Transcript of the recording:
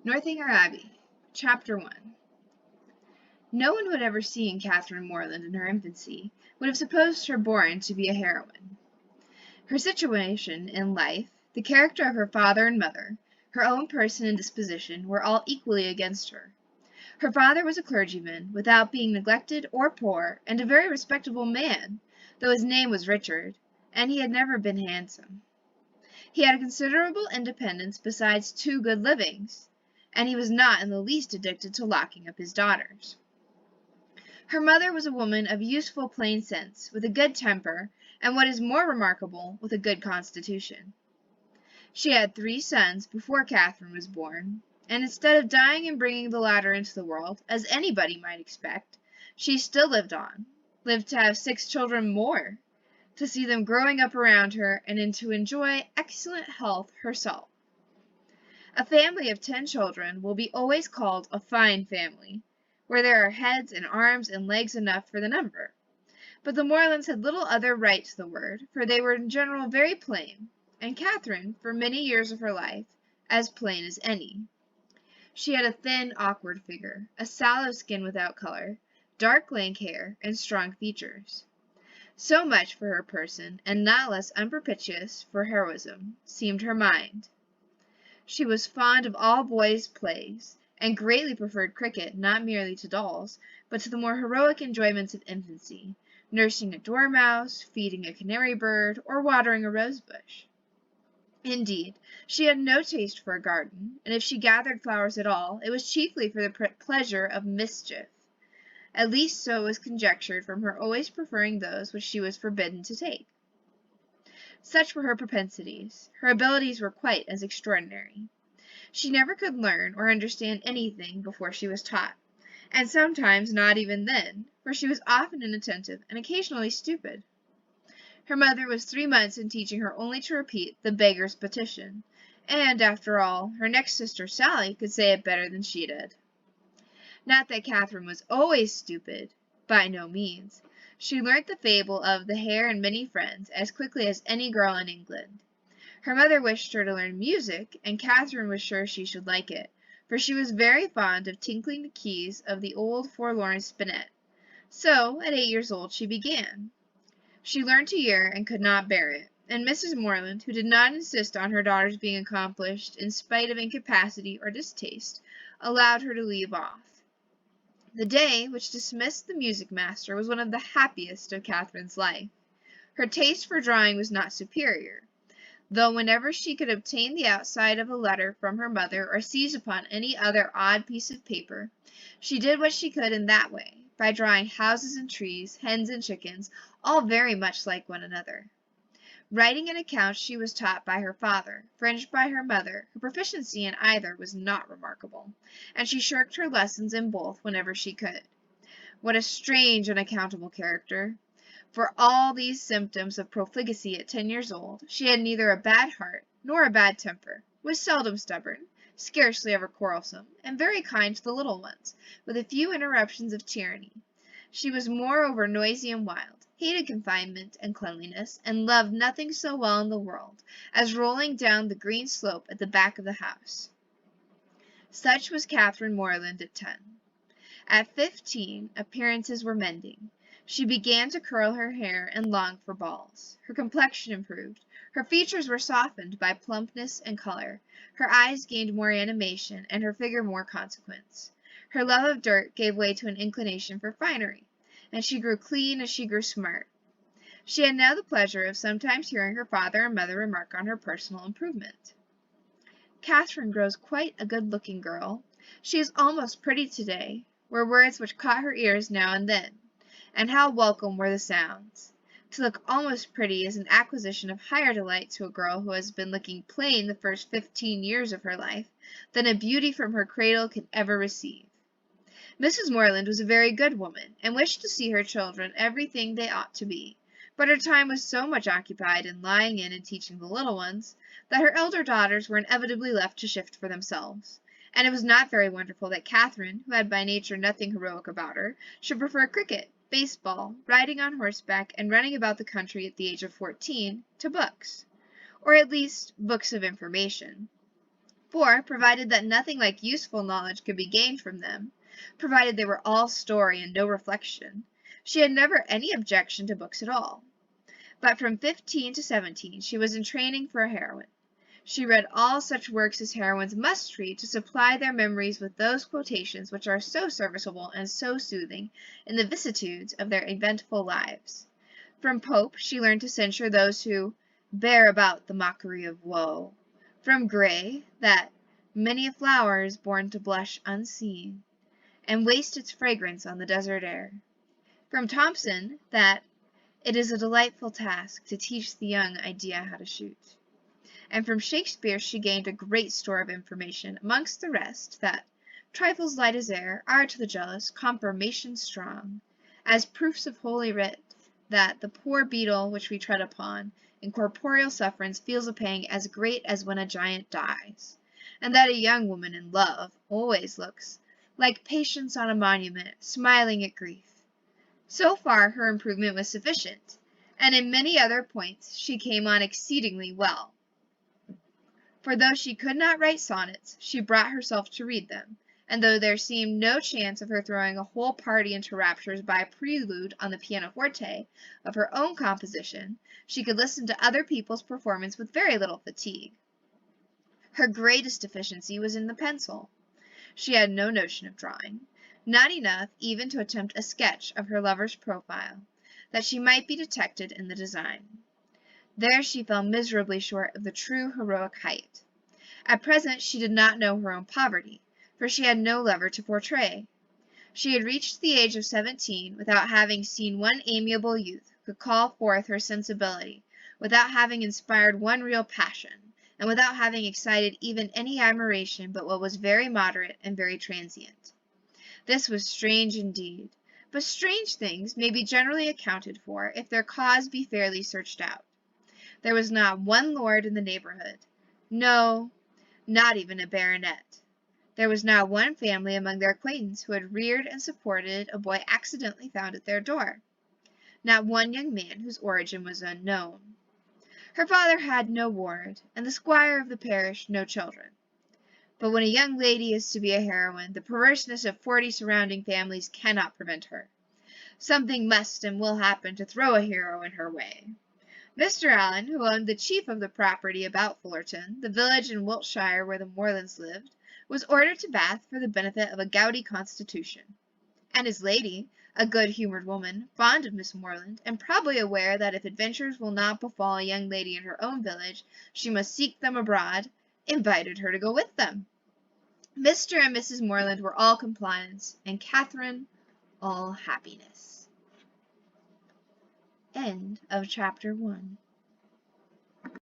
Northanger Abbey, Chapter 1. No one who had ever seen Catherine Morland in her infancy would have supposed her born to be a heroine. Her situation in life, the character of her father and mother, her own person and disposition were all equally against her. Her father was a clergyman, without being neglected or poor, and a very respectable man, though his name was Richard, and he had never been handsome. He had a considerable independence besides 2 good livings, and he was not in the least addicted to locking up his daughters. Her mother was a woman of useful plain sense, with a good temper, and what is more remarkable, with a good constitution. She had 3 sons before Catherine was born, and instead of dying and bringing the latter into the world, as anybody might expect, she still lived to have 6 children more, to see them growing up around her, and to enjoy excellent health herself. A family of 10 children will be always called a fine family, where there are heads and arms and legs enough for the number. But the Morlands had little other right to the word, for they were in general very plain, and Catherine, for many years of her life, as plain as any. She had a thin, awkward figure, a sallow skin without color, dark lank hair, and strong features. So much for her person, and not less unpropitious for heroism, seemed her mind. She was fond of all boys' plays, and greatly preferred cricket not merely to dolls, but to the more heroic enjoyments of infancy, nursing a dormouse, feeding a canary bird, or watering a rose-bush. Indeed, she had no taste for a garden, and if she gathered flowers at all, it was chiefly for the pleasure of mischief. At least so was conjectured from her always preferring those which she was forbidden to take. Such were her propensities. Her abilities were quite as extraordinary. She never could learn or understand anything before she was taught, and sometimes not even then, for she was often inattentive and occasionally stupid. Her mother was 3 months in teaching her only to repeat the beggar's petition, and, after all, her next sister Sally could say it better than she did. Not that Catherine was always stupid, by no means. She learnt the fable of the Hare and Many Friends as quickly as any girl in England. Her mother wished her to learn music, and Catherine was sure she should like it, for she was very fond of tinkling the keys of the old forlorn spinet. So, at 8 years old, she began. She learnt a year and could not bear it, and Mrs. Morland, who did not insist on her daughter's being accomplished in spite of incapacity or distaste, allowed her to leave off. The day which dismissed the music master was one of the happiest of Catherine's life. Her taste for drawing was not superior, though whenever she could obtain the outside of a letter from her mother or seize upon any other odd piece of paper, she did what she could in that way, by drawing houses and trees, hens and chickens, all very much like one another. Writing and accounts she was taught by her father, French by her mother. Her proficiency in either was not remarkable, and she shirked her lessons in both whenever she could. What a strange, unaccountable character! For all these symptoms of profligacy at 10 years old, she had neither a bad heart nor a bad temper, was seldom stubborn, scarcely ever quarrelsome, and very kind to the little ones, with a few interruptions of tyranny. She was moreover noisy and wild, hated confinement and cleanliness, and loved nothing so well in the world as rolling down the green slope at the back of the house. Such was Catherine Morland at 10. At 15, appearances were mending. She began to curl her hair and long for balls. Her complexion improved. Her features were softened by plumpness and color. Her eyes gained more animation, and her figure more consequence. Her love of dirt gave way to an inclination for finery, and she grew clean as she grew smart. She had now the pleasure of sometimes hearing her father and mother remark on her personal improvement. Catherine grows quite a good-looking girl. She is almost pretty today, were words which caught her ears now and then, and how welcome were the sounds. To look almost pretty is an acquisition of higher delight to a girl who has been looking plain the first 15 years of her life than a beauty from her cradle can ever receive. Mrs. Morland was a very good woman, and wished to see her children everything they ought to be, but her time was so much occupied in lying in and teaching the little ones, that her elder daughters were inevitably left to shift for themselves, and it was not very wonderful that Catherine, who had by nature nothing heroic about her, should prefer cricket, baseball, riding on horseback, and running about the country at the age of 14, to books, or at least books of information. For, provided that nothing like useful knowledge could be gained from them, provided they were all story and no reflection, she had never any objection to books at all. But from 15 to 17 she was in training for a heroine. She read all such works as heroines must read to supply their memories with those quotations which are so serviceable and so soothing in the vicissitudes of their eventful lives. From Pope she learned to censure those who bear about the mockery of woe. From Gray, that many a flower is born to blush unseen, and waste its fragrance on the desert air. From Thomson, that it is a delightful task to teach the young idea how to shoot. And from Shakespeare she gained a great store of information, amongst the rest, that trifles light as air are to the jealous confirmation strong, as proofs of holy writ, that the poor beetle which we tread upon in corporeal sufferance feels a pang as great as when a giant dies, and that a young woman in love always looks like Patience on a monument, smiling at grief. So far her improvement was sufficient, and in many other points she came on exceedingly well. For though she could not write sonnets, she brought herself to read them, and though there seemed no chance of her throwing a whole party into raptures by a prelude on the pianoforte of her own composition, she could listen to other people's performance with very little fatigue. Her greatest deficiency was in the pencil. She had no notion of drawing, not enough even to attempt a sketch of her lover's profile, that she might be detected in the design. There she fell miserably short of the true heroic height. At present she did not know her own poverty, for she had no lover to portray. She had reached the age of 17 without having seen one amiable youth who could call forth her sensibility, without having inspired one real passion, and without having excited even any admiration but what was very moderate and very transient. This was strange indeed, but strange things may be generally accounted for if their cause be fairly searched out. There was not one lord in the neighborhood, no, not even a baronet. There was not one family among their acquaintance who had reared and supported a boy accidentally found at their door, not one young man whose origin was unknown. Her father had no ward, and the squire of the parish no children. But when a young lady is to be a heroine, the perverseness of 40 surrounding families cannot prevent her. Something must and will happen to throw a hero in her way. Mr. Allen, who owned the chief of the property about Fullerton, the village in Wiltshire where the Morlands lived, was ordered to Bath for the benefit of a gouty constitution. And his lady, a good-humoured woman, fond of Miss Morland, and probably aware that if adventures will not befall a young lady in her own village, she must seek them abroad, invited her to go with them. Mr. and Mrs. Morland were all compliance, and Catherine all happiness. End of chapter 1.